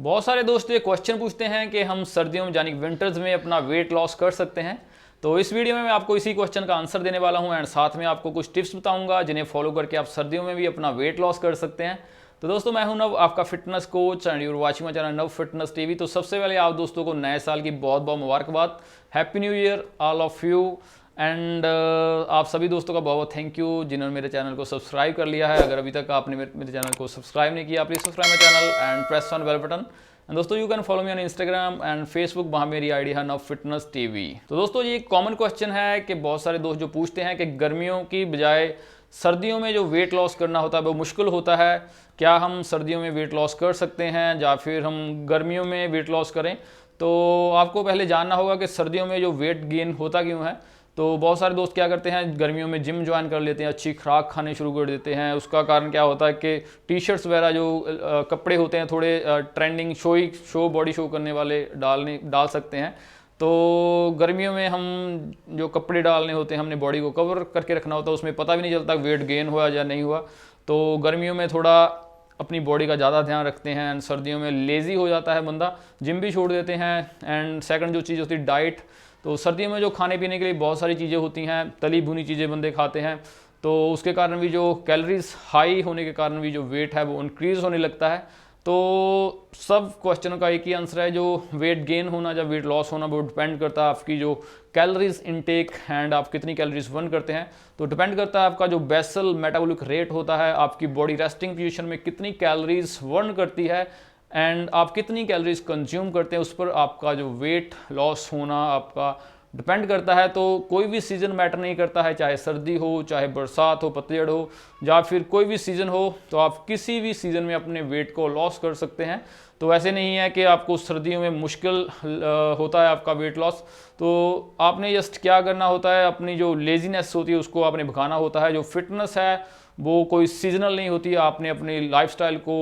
बहुत सारे दोस्त ये क्वेश्चन पूछते हैं कि हम सर्दियों में यानी विंटर्स में अपना वेट लॉस कर सकते हैं। तो इस वीडियो में मैं आपको इसी क्वेश्चन का आंसर देने वाला हूं एंड साथ में आपको कुछ टिप्स बताऊंगा जिन्हें फॉलो करके आप सर्दियों में भी अपना वेट लॉस कर सकते हैं। तो दोस्तों मैं हूं नव, आपका fitness coach and your watching my channel नव फिटनेस टीवी। तो सबसे पहले आप दोस्तों को नए साल की बहुत बहुत मुबारकबाद। Happy new year all of you and आप सभी दोस्तों का बहुत बहुत थैंक यू जिन्होंने मेरे चैनल को सब्सक्राइब कर लिया है। अगर अभी तक आपने मेरे चैनल को सब्सक्राइब नहीं किया please subscribe my channel and press on bell button. And दोस्तों you can follow me on Instagram and Facebook, वहाँ मेरी आईडी है नव फिटनेस टीवी। तो दोस्तों ये एक कॉमन क्वेश्चन है कि बहुत सारे दोस्त जो पूछते हैं कि गर्मियों की बजाय सर्दियों में जो वेट लॉस करना होता है वो मुश्किल होता है, क्या हम सर्दियों में वेट लॉस कर सकते हैं या फिर हम गर्मियों में वेट लॉस करें। तो आपको पहले जानना होगा कि सर्दियों में जो वेट गेन होता क्यों है। तो बहुत सारे दोस्त क्या करते हैं, गर्मियों में जिम ज्वाइन कर लेते हैं, अच्छी खुराक खाने शुरू कर देते हैं। उसका कारण क्या होता है कि टी शर्ट्स वगैरह जो कपड़े होते हैं थोड़े ट्रेंडिंग शो बॉडी शो करने वाले डाल सकते हैं। तो गर्मियों में हम जो कपड़े डालने होते हैं, हमने बॉडी को कवर करके रखना होता है, उसमें पता भी नहीं चलता वेट गेन हुआ या नहीं हुआ। तो गर्मियों में थोड़ा अपनी बॉडी का ज़्यादा ध्यान रखते हैं एंड सर्दियों में लेज़ी हो जाता है बंदा, जिम भी छोड़ देते हैं। एंड सेकंड जो चीज़ होती है डाइट। तो सर्दियों में जो खाने पीने के लिए बहुत सारी चीज़ें होती हैं, तली भुनी चीज़ें बंदे खाते हैं, तो उसके कारण भी जो कैलोरीज हाई होने के कारण भी जो वेट है वो इंक्रीज़ होने लगता है। तो सब क्वेश्चनों का एक ही आंसर है, जो वेट गेन होना या वेट लॉस होना वो डिपेंड करता है आपकी जो कैलोरीज इनटेक एंड आप कितनी कैलोरीज बर्न करते हैं। तो डिपेंड करता है आपका जो बेसल मेटाबॉलिक रेट होता है, आपकी बॉडी रेस्टिंग पोजीशन में कितनी कैलोरीज बर्न करती है एंड आप कितनी कैलोरीज कंज्यूम करते हैं, उस पर आपका जो वेट लॉस होना आपका डिपेंड करता है। तो कोई भी सीज़न मैटर नहीं करता है, चाहे सर्दी हो, चाहे बरसात हो, पतझड़ हो या फिर कोई भी सीज़न हो, तो आप किसी भी सीज़न में अपने वेट को लॉस कर सकते हैं। तो ऐसे नहीं है कि आपको सर्दियों में मुश्किल होता है आपका वेट लॉस। तो आपने जस्ट क्या करना होता है, अपनी जो लेजीनेस होती है उसको आपने भगाना होता है। जो फिटनेस है वो कोई सीजनल नहीं होती, आपने अपनी लाइफस्टाइल को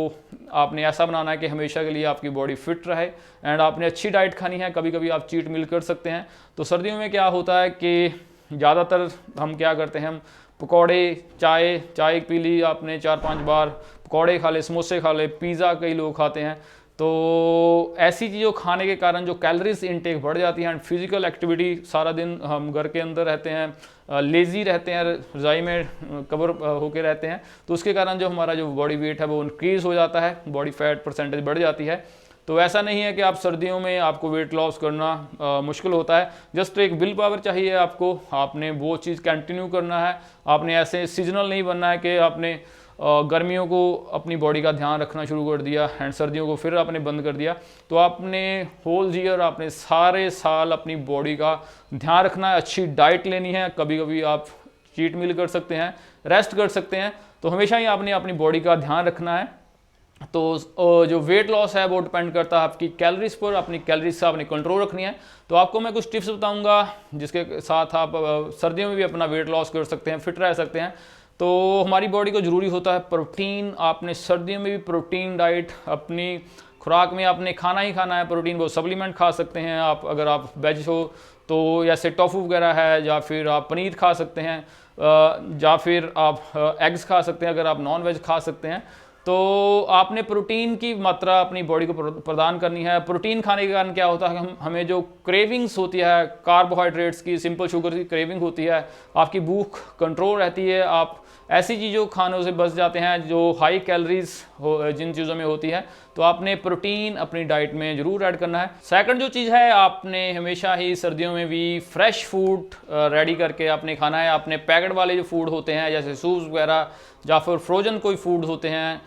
आपने ऐसा बनाना है कि हमेशा के लिए आपकी बॉडी फिट रहे एंड आपने अच्छी डाइट खानी है। कभी कभी आप चीट मील कर सकते हैं। तो सर्दियों में क्या होता है कि ज़्यादातर हम क्या करते हैं, हम पकौड़े, चाय पी ली आपने 4-5 बार, पकौड़े खा ले, समोसे खा ले, पिज़्ज़ा कई लोग खाते हैं। तो ऐसी चीज़ों खाने के कारण जो कैलोरीज इनटेक बढ़ जाती है एंड फिजिकल एक्टिविटी, सारा दिन हम घर के अंदर रहते हैं, लेज़ी रहते हैं, रज़ाई में कवर होके रहते हैं, तो उसके कारण जो हमारा जो बॉडी वेट है वो इंक्रीज़ हो जाता है, बॉडी फैट परसेंटेज बढ़ जाती है। तो ऐसा नहीं है कि आप सर्दियों में आपको वेट लॉस करना मुश्किल होता है। जस्ट एक विल पावर चाहिए आपको, आपने वो चीज़ कंटिन्यू करना है। आपने ऐसे सीजनल नहीं बनना है कि आपने गर्मियों को अपनी बॉडी का ध्यान रखना शुरू कर दिया एंड सर्दियों को फिर आपने बंद कर दिया। तो आपने होल ईयर, आपने सारे साल अपनी बॉडी का ध्यान रखना है, अच्छी डाइट लेनी है। कभी कभी आप चीट मील कर सकते हैं, रेस्ट कर सकते हैं। तो हमेशा ही आपने अपनी बॉडी का ध्यान रखना है। तो जो वेट लॉस है वो डिपेंड करता है आपकी कैलोरीज पर, अपनी कैलोरीज से आपने कंट्रोल रखनी है। तो आपको मैं कुछ टिप्स बताऊंगा जिसके साथ आप सर्दियों में भी अपना वेट लॉस कर सकते हैं, फिट रह सकते हैं। तो हमारी बॉडी को ज़रूरी होता है प्रोटीन। आपने सर्दियों में भी प्रोटीन डाइट अपनी खुराक में आपने खाना ही खाना है। प्रोटीन वो सप्लीमेंट खा सकते हैं आप, अगर आप वेज हो तो जैसे टोफू वगैरह है, या फिर आप पनीर खा सकते हैं, या फिर आप एग्स खा सकते हैं अगर आप नॉन वेज खा सकते हैं। तो आपने प्रोटीन की मात्रा अपनी बॉडी को प्रदान करनी है। प्रोटीन खाने के कारण क्या होता है, हमें जो क्रेविंग्स होती है कार्बोहाइड्रेट्स की, सिंपल शुगर की क्रेविंग होती है, आपकी भूख कंट्रोल रहती है। आप ऐसी चीज़ों खानों से बच जाते हैं जो हाई कैलोरीज जिन चीज़ों में होती है। तो आपने प्रोटीन अपनी डाइट में ज़रूर ऐड करना है। सेकंड जो चीज़ है, आपने हमेशा ही सर्दियों में भी फ्रेश फूड रेडी करके आपने खाना है। आपने पैकेट वाले जो फूड होते हैं जैसे सूप्स वगैरह या फिर फ्रोजन कोई फूड होते हैं,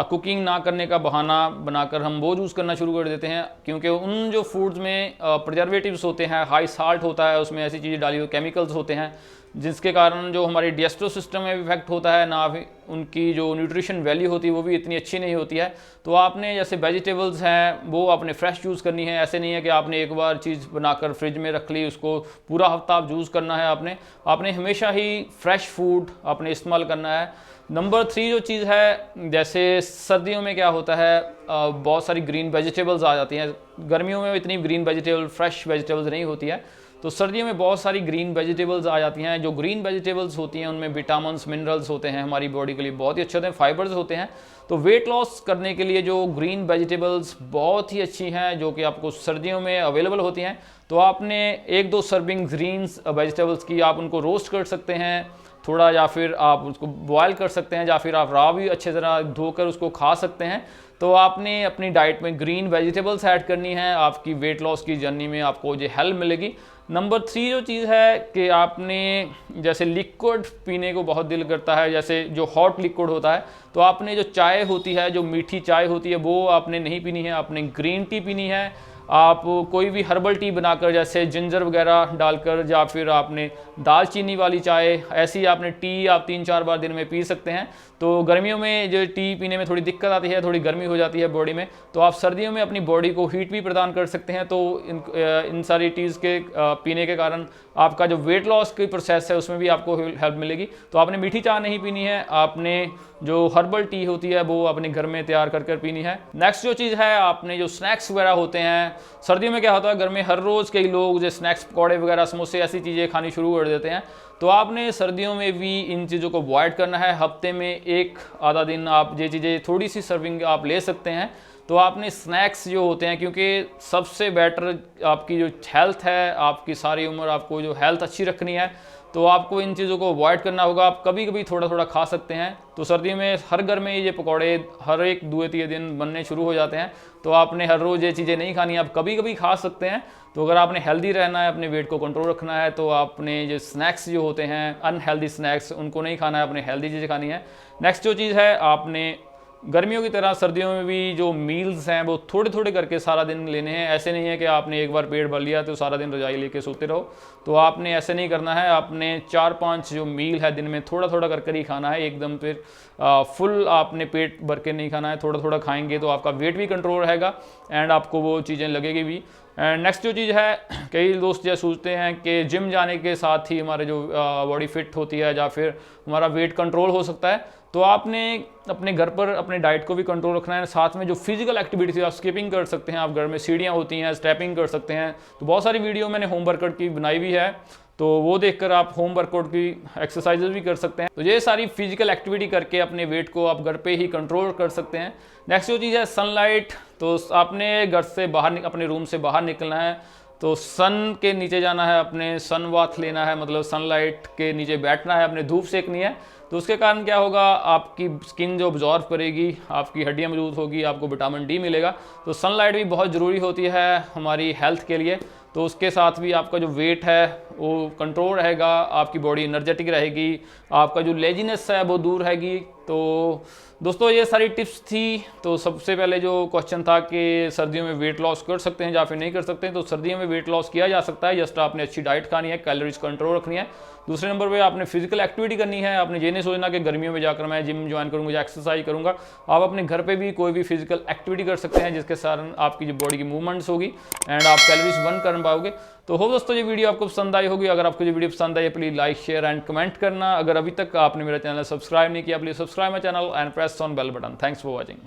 कुकिंग ना करने का बहाना बनाकर हम वो यूज़ करना शुरू कर देते हैं, क्योंकि उन जो फूड्स में प्रिजर्वेटिव्स होते हैं, हाई साल्ट होता है, उसमें ऐसी चीज़ें डाली हुई केमिकल्स होते हैं जिसके कारण जो हमारी डाइजेस्टिव सिस्टम में इफेक्ट होता है, ना उनकी जो न्यूट्रिशन वैल्यू होती है वो भी इतनी अच्छी नहीं होती है। तो आपने जैसे वेजिटेबल्स हैं वो आपने फ्रेश यूज़ करनी है। ऐसे नहीं है कि आपने एक बार चीज़ बनाकर फ्रिज में रख ली, उसको पूरा हफ्ता आप यूज़ करना है। आपने हमेशा ही फ्रेश फूड आपने इस्तेमाल करना है। नंबर 3 जो चीज़ है, जैसे सर्दियों में क्या होता है, बहुत सारी ग्रीन वेजिटेबल्स आ जाती हैं। गर्मियों में इतनी ग्रीन वेजिटेबल फ्रेश वेजिटेबल्स नहीं होती है। तो सर्दियों में बहुत सारी ग्रीन वेजिटेबल्स आ जाती हैं। जो ग्रीन वेजिटेबल्स होती हैं उनमें विटामिन्स, मिनरल्स होते हैं, हमारी बॉडी के लिए बहुत ही अच्छे होते हैं, फाइबर्स होते हैं। तो वेट लॉस करने के लिए जो ग्रीन वेजिटेबल्स बहुत ही अच्छी हैं, जो कि आपको सर्दियों में अवेलेबल होती हैं, तो आपने 1-2 सर्विंग ग्रीन वेजिटेबल्स की आप उनको रोस्ट कर सकते हैं थोड़ा, या फिर आप उसको बॉयल कर सकते हैं, या फिर आप रॉ भी अच्छे तरह धोकर उसको खा सकते हैं। तो आपने अपनी डाइट में ग्रीन वेजिटेबल्स ऐड करनी है, आपकी वेट लॉस की जर्नी में आपको ये हेल्प मिलेगी। नंबर 3 जो चीज़ है कि आपने जैसे लिक्विड पीने को बहुत दिल करता है, जैसे जो हॉट लिक्विड होता है, तो आपने जो चाय होती है, जो मीठी चाय होती है, वो आपने नहीं पीनी है, आपने ग्रीन टी पीनी है। आप कोई भी हर्बल टी बनाकर, जैसे जिंजर वगैरह डालकर, या फिर आपने दालचीनी वाली चाय, ऐसी आपने टी आप 3-4 बार दिन में पी सकते हैं। तो गर्मियों में जो टी पीने में थोड़ी दिक्कत आती है, थोड़ी गर्मी हो जाती है बॉडी में, तो आप सर्दियों में अपनी बॉडी को हीट भी प्रदान कर सकते हैं। तो इन सारी टीज़ के पीने के कारण आपका जो वेट लॉस की प्रोसेस है उसमें भी आपको हेल्प मिलेगी। तो आपने मीठी चाय नहीं पीनी है, आपने जो हर्बल टी होती है वो अपने घर में तैयार कर पीनी है। नेक्स्ट जो चीज़ है, आपने जो स्नैक्स वगैरह होते हैं, सर्दियों में क्या होता है, घर में हर रोज़ कई लोग जो स्नैक्स, पकौड़े वगैरह, समोसे, ऐसी चीज़ें खानी शुरू कर देते हैं। तो आपने सर्दियों में भी इन चीज़ों को अवॉइड करना है। हफ्ते में 1-आधा दिन आप ये चीज़ें थोड़ी सी सर्विंग आप ले सकते हैं। तो आपने स्नैक्स जो होते हैं, क्योंकि सबसे बेटर आपकी जो हेल्थ है, आपकी सारी उम्र आपको जो हेल्थ अच्छी रखनी है, तो आपको इन चीज़ों को अवॉइड करना होगा। आप कभी कभी थोड़ा थोड़ा खा सकते हैं। तो सर्दियों में हर घर में ये पकौड़े हर एक 2-3 दिन बनने शुरू हो जाते हैं। तो आपने हर रोज़ ये चीज़ें नहीं खानी, आप कभी कभी खा सकते हैं। तो अगर आपने हेल्दी रहना है, अपने वेट को कंट्रोल रखना है, तो आपने ये स्नैक्स जो होते हैं, अनहेल्दी स्नैक्स, उनको नहीं खाना है, अपने हेल्दी चीज़ें खानी है। नेक्स्ट जो चीज़ है, आपने गर्मियों की तरह सर्दियों में भी जो मील्स हैं वो थोड़े थोड़े करके सारा दिन लेने हैं। ऐसे नहीं है कि आपने एक बार पेट भर लिया तो सारा दिन रजाई लेके सोते रहो। तो आपने ऐसे नहीं करना है। आपने 4-5 जो मील है दिन में थोड़ा थोड़ा कर ही खाना है, एकदम फिर फुल आपने पेट भर के नहीं खाना है। थोड़ा थोड़ा खाएंगे तो आपका वेट भी कंट्रोल रहेगा एंड आपको वो चीज़ें लगेगी भी। एंड नेक्स्ट जो चीज़ है, कई दोस्त ये सोचते हैं कि जिम जाने के साथ ही हमारे जो बॉडी फिट होती है या फिर हमारा वेट कंट्रोल हो सकता है। तो आपने अपने घर पर अपने डाइट को भी कंट्रोल रखना है। साथ में जो फिजिकल एक्टिविटी है, आप स्किपिंग कर सकते हैं, आप घर में सीढ़ियाँ होती हैं, स्टेपिंग कर सकते हैं। तो बहुत सारी वीडियो मैंने होम वर्कआउट की बनाई हुई है, तो वो देखकर आप होम वर्कआउट की एक्सरसाइजेज भी कर सकते हैं। तो ये सारी फिजिकल एक्टिविटी करके अपने वेट को आप घर पे ही कंट्रोल कर सकते हैं। नेक्स्ट जो चीज़ है, सनलाइट। तो आपने घर से बाहर, अपने रूम से बाहर निकलना है, तो सन के नीचे जाना है, अपने सन बाथ लेना है, मतलब सनलाइट के नीचे बैठना है, अपने धूप सेकनी है। तो उसके कारण क्या होगा, आपकी स्किन जो ऑब्जॉर्व करेगी, आपकी हड्डियां मजबूत होगी, आपको विटामिन डी मिलेगा। तो सनलाइट भी बहुत ज़रूरी होती है हमारी हेल्थ के लिए। तो उसके साथ भी आपका जो वेट है वो कंट्रोल रहेगा, आपकी बॉडी एनर्जेटिक रहेगी, आपका जो लेजीनेस है वो दूर रहेगी। तो दोस्तों ये सारी टिप्स थी। तो सबसे पहले जो क्वेश्चन था कि सर्दियों में वेट लॉस कर सकते हैं या फिर नहीं कर सकते हैं, तो सर्दियों में वेट लॉस किया जा सकता है। जस्ट आपने अच्छी डाइट खानी है, कैलोरीज कंट्रोल रखनी है। दूसरे नंबर पे आपने फिजिकल एक्टिविटी करनी है। आपने ये नहीं सोचना कि गर्मियों में जाकर मैं जिम ज्वाइन करूंगा या एक्सरसाइज करूंगा। आप अपने घर पे भी कोई भी फिजिकल एक्टिविटी कर सकते हैं, जिसके कारण आपकी जो बॉडी की मूवमेंट्स होगी एंड आप कैलोरीज बर्न कर पाओगे। तो हो दोस्तों ये वीडियो आपको पसंद आई होगी। अगर आपको ये वीडियो पसंद आई please like, share and comment करना। अगर अभी तक आपने मेरा चैनल सब्सक्राइब नहीं किया, please subscribe my channel and press on bell button. Thanks for watching.